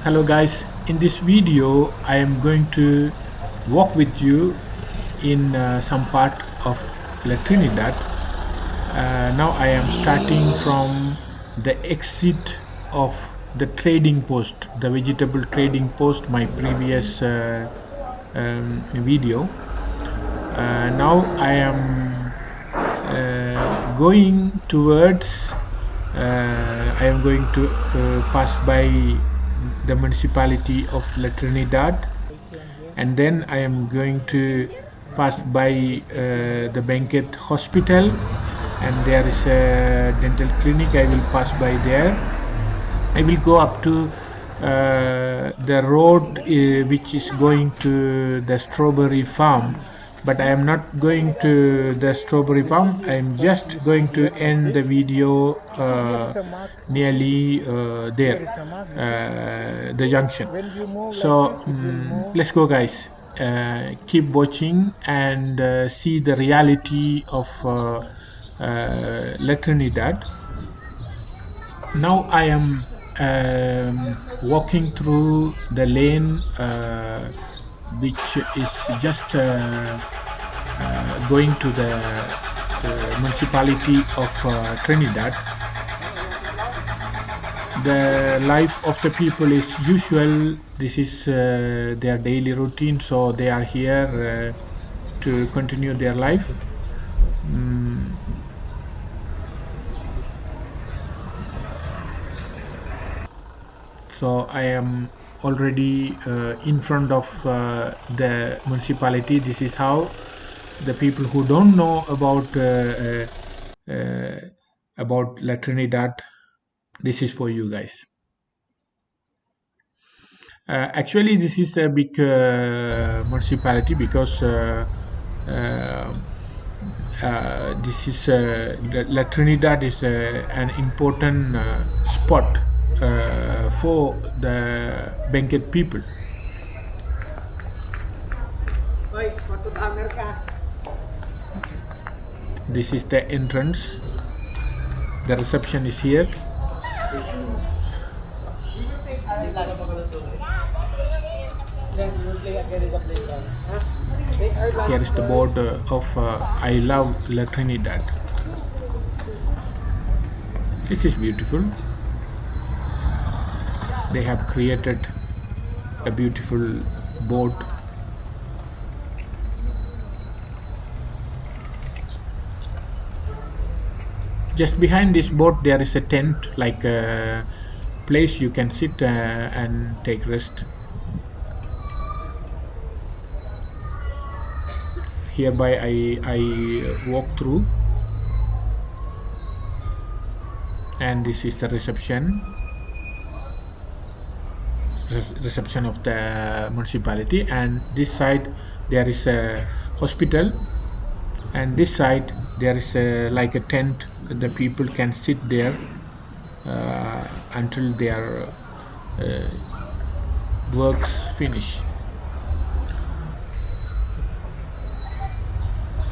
Hello guys, in this video I am going to walk with you in some part of La Trinidad. Now I am starting from the exit of the trading post, the vegetable trading post, my previous video. Now I am going towards I am going to pass by the municipality of La Trinidad, and then I am going to pass by the Banquet Hospital, and there is a dental clinic. I will pass by there. I will go up to the road which is going to the strawberry farm, but I am not going to the strawberry farm. I am just going to end the video nearly there, the junction. So let's go guys, keep watching and see the reality of La Trinidad. Now I am walking through the lane which is just going to the municipality of Trinidad. The life of the people is usual. This is their daily routine, so they are here to continue their life. So I am already in front of the municipality. This is how the people who don't know about La Trinidad, this is for you guys. Actually, this is a big municipality because this is La Trinidad is an important spot for the Banquet people. This is the entrance. The reception is here. Here is the board of I love La Trinidad. This is beautiful. They have created a beautiful boat. Just behind this boat there is a tent, like a place you can sit and take rest. Hereby I walk through, and this is the reception of the municipality, and this side there is a hospital, and this side there is like a tent. The people can sit there until their works finish.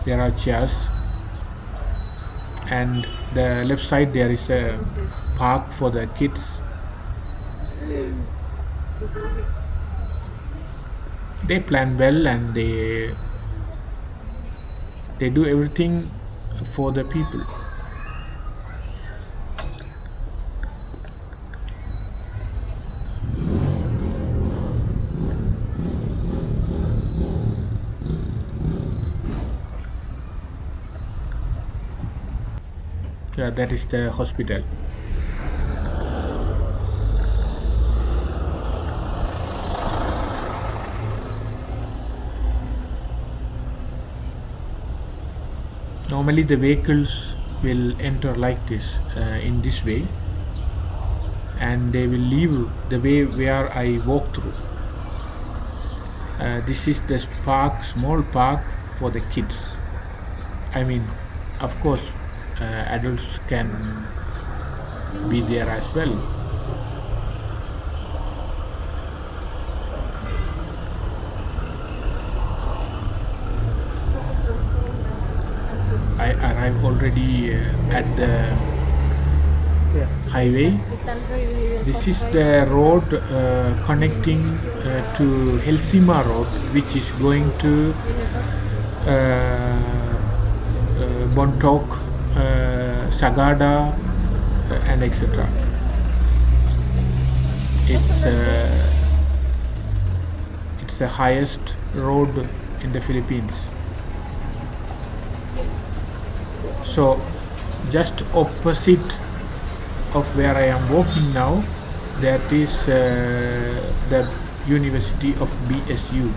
There are chairs, and the left side there is a park for the kids. They plan well, and they do everything for the people. That is the hospital. Normally the vehicles will enter like this, in this way, and they will leave the way where I walk through. This is the park, small park for the kids. I mean, of course, adults can be there as well. I arrived already at the highway. This is the road connecting to Halsema road, which is going to Bontoc, Sagada, and etc. It's the highest road in the Philippines. So just opposite of where I am walking now, that is the University of BSU.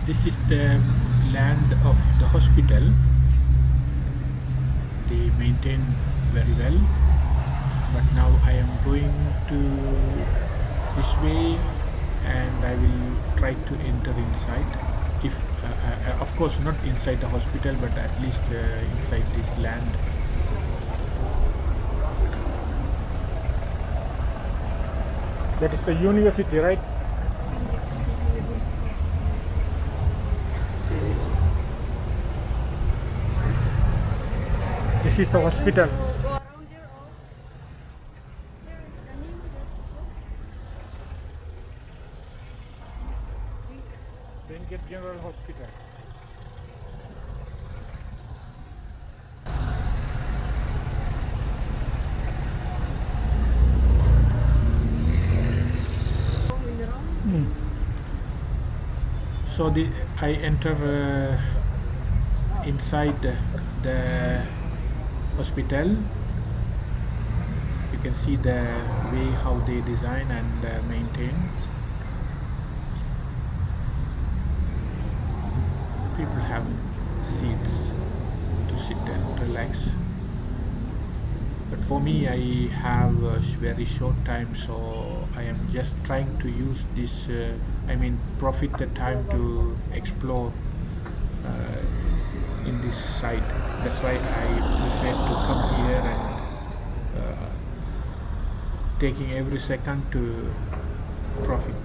This is the land of the hospital. They maintain very well, but now I am going to this way and I will try to enter inside. If of course not inside the hospital, but at least inside this land. That is the university, right? This is the hospital. Benguet General Hospital. So I enter inside the hospital. You can see the way how they design and maintain. People have seats to sit and relax, but for me I have a very short time, so I am just trying to use this profit the time to explore in this site. That's why I prefer to come here and taking every second to profit.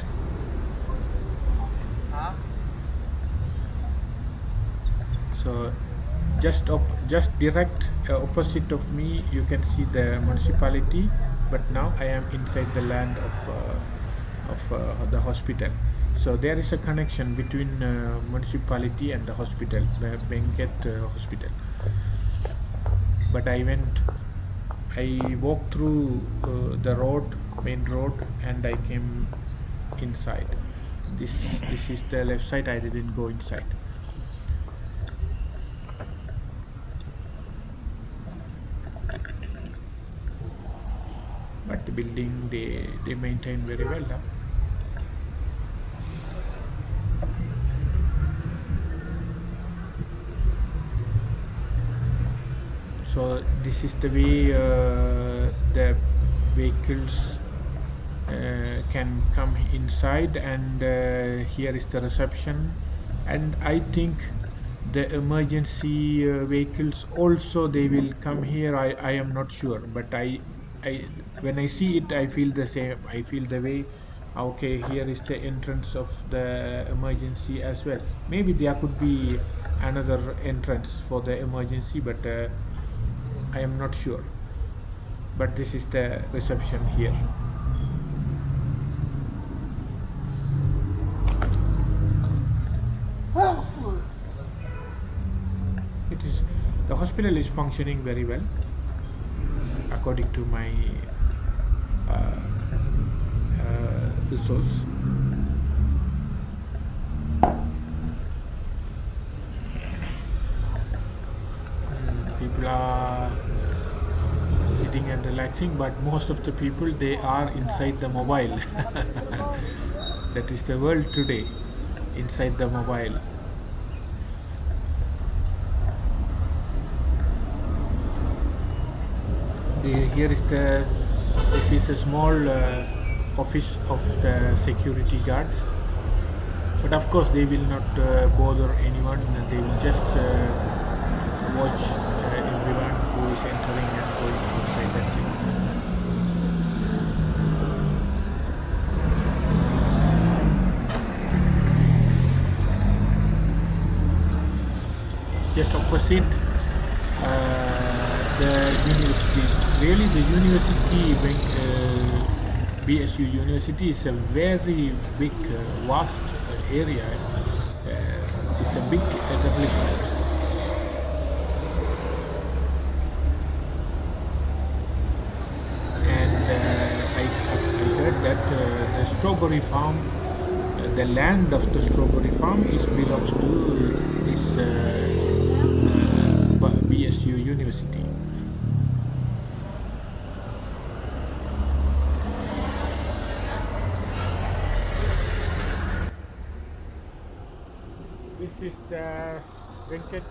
So just direct opposite of me you can see the municipality, but now I am inside the land of the hospital. So there is a connection between municipality and the hospital, the Benguet hospital. But I walked through the main road, and I came inside. This is the left side. I didn't go inside. But the building they maintain very well. Huh? So this is the way the vehicles can come inside, and here is the reception. And I think the emergency vehicles also they will come here. I am not sure, but I when I see it I feel the same. I feel the way. Okay, here is the entrance of the emergency as well. Maybe there could be another entrance for the emergency, but I am not sure. But this is the reception here. The hospital is functioning very well according to my resource. People are sitting and relaxing, but most of the people they are inside the mobile. That is the world today. inside the mobile. This is a small office of the security guards, but of course they will not bother anyone. They will just watch everyone who is entering and going outside. That's it. Just opposite the university. Really, the university, BSU University, is a very big, vast area. It's a big establishment. And I heard that the strawberry farm, the land of the strawberry farm, belongs to this BSU University. This is the Venkat.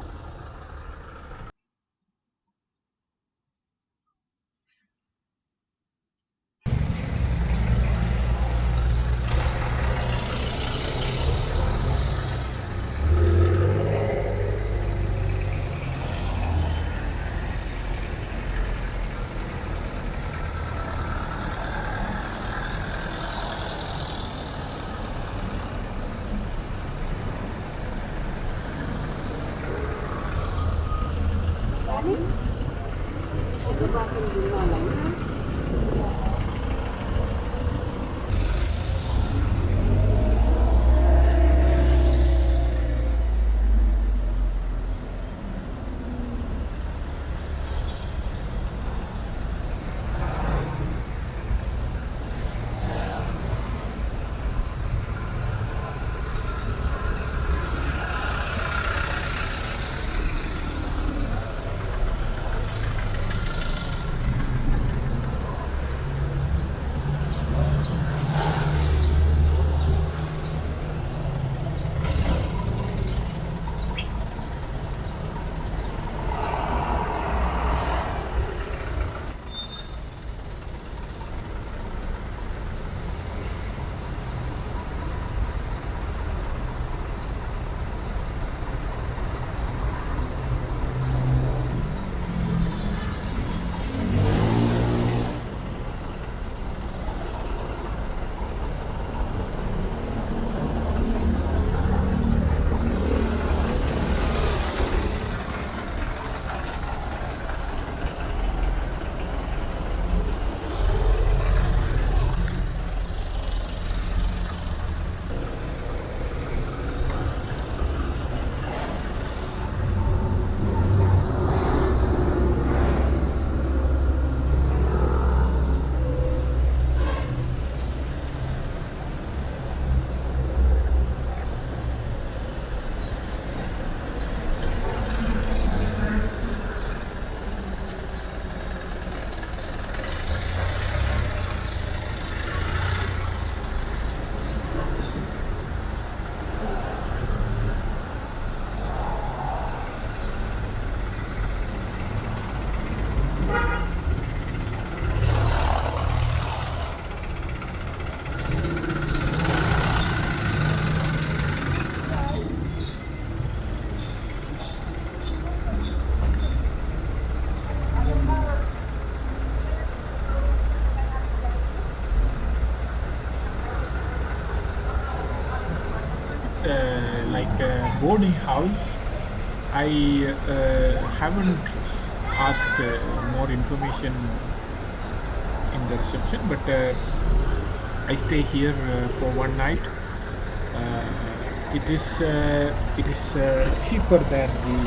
Like a boarding house. I haven't asked more information in the reception, but I stay here for one night. It is cheaper than the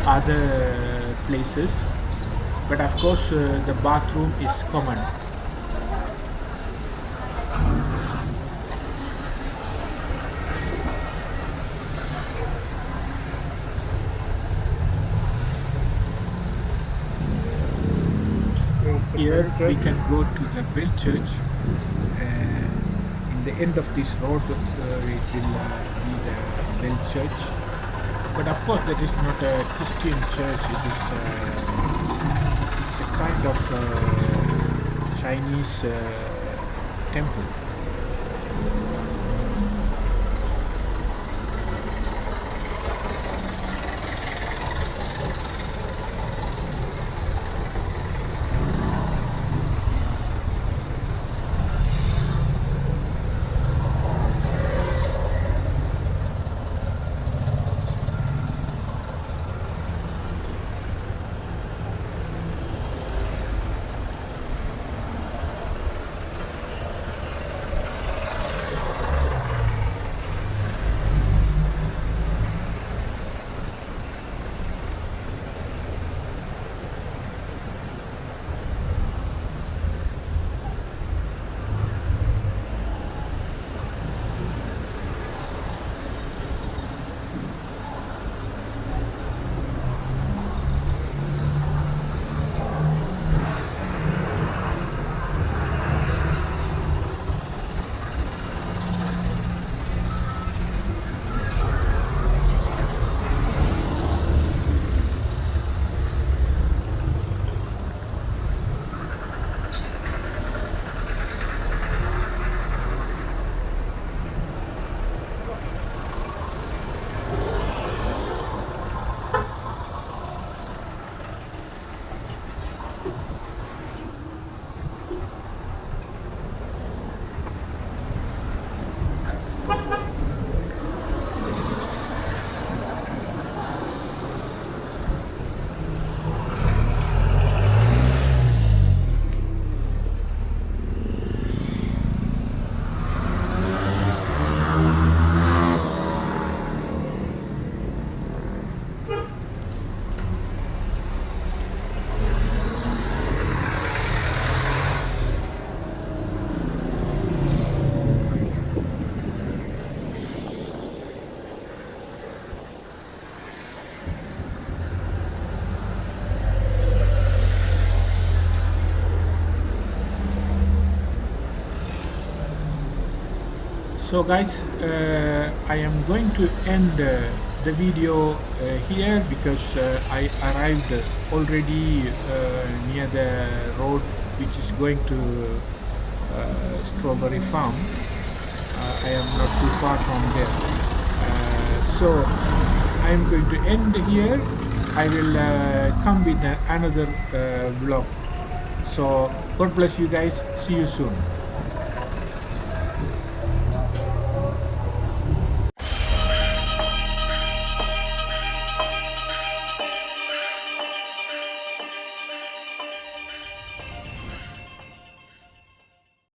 other places, but of course the bathroom is common. Here we can go to the bell church in in the end of this road it will be the bell church, but of course that is not a Christian church. It is it's a kind of Chinese temple. So guys, I am going to end the video here because I arrived already near the road which is going to strawberry farm. I am not too far from there, so I am going to end here. I will come with another vlog. So God bless you guys, see you soon.